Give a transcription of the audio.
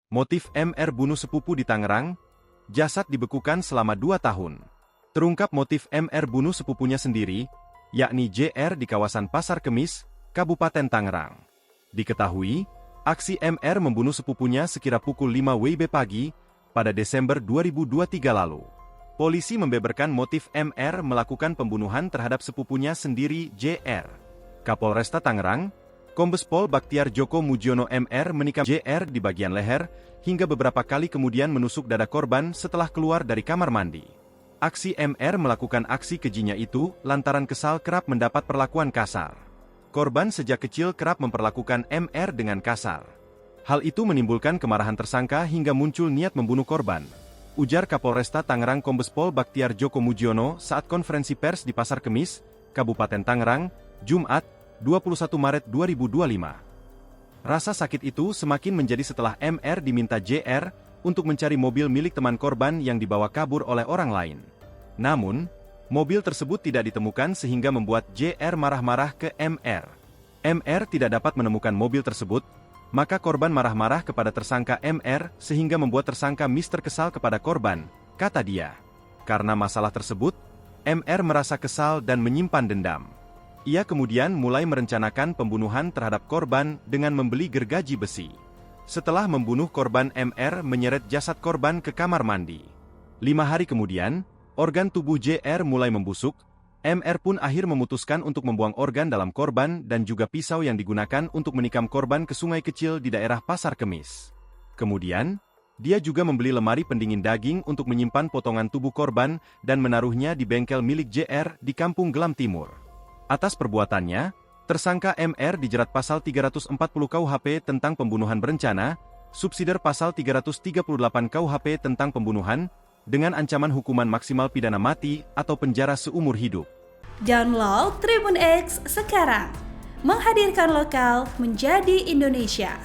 Motif MR bunuh sepupu di Tangerang, jasad dibekukan selama 2 tahun. Terungkap motif MR bunuh sepupunya sendiri, yakni JR di kawasan Pasar Kemis, Kabupaten Tangerang. Diketahui, aksi MR membunuh sepupunya sekira pukul 5 WIB pagi, pada Desember 2023 lalu. Polisi membeberkan motif MR melakukan pembunuhan terhadap sepupunya sendiri JR. Kapolresta Tangerang, Kombes Pol Baktiar Djoko Mujiono MR menikam JR di bagian leher, hingga beberapa kali kemudian menusuk dada korban setelah keluar dari kamar mandi. Aksi MR melakukan aksi kejinya itu lantaran kesal kerap mendapat perlakuan kasar. Korban sejak kecil kerap memperlakukan MR dengan kasar. Hal itu menimbulkan kemarahan tersangka hingga muncul niat membunuh korban. Ujar Kapolresta Tangerang Kombes Pol Baktiar Djoko Mujiono saat konferensi pers di Pasar Kemis, Kabupaten Tangerang, Jumat, 21 Maret 2025. Rasa sakit itu semakin menjadi setelah MR diminta JR untuk mencari mobil milik teman korban yang dibawa kabur oleh orang lain. Namun, mobil tersebut tidak ditemukan sehingga membuat JR marah-marah ke MR. MR tidak dapat menemukan mobil tersebut, maka korban marah-marah kepada tersangka MR sehingga membuat tersangka Mister kesal kepada korban, kata dia. Karena masalah tersebut, MR merasa kesal dan menyimpan dendam. Ia kemudian mulai merencanakan pembunuhan terhadap korban dengan membeli gergaji besi. Setelah membunuh korban, MR menyeret jasad korban ke kamar mandi. 5 hari kemudian, organ tubuh JR mulai membusuk. MR pun akhir memutuskan untuk membuang organ dalam korban dan juga pisau yang digunakan untuk menikam korban ke sungai kecil di daerah Pasar Kemis. Kemudian, dia juga membeli lemari pendingin daging untuk menyimpan potongan tubuh korban dan menaruhnya di bengkel milik JR di Kampung Gelam Timur. Atas perbuatannya, tersangka MR dijerat pasal 340 KUHP tentang pembunuhan berencana, subsidiar pasal 338 KUHP tentang pembunuhan, dengan ancaman hukuman maksimal pidana mati atau penjara seumur hidup. Download Tribun X sekarang, menghadirkan lokal menjadi Indonesia.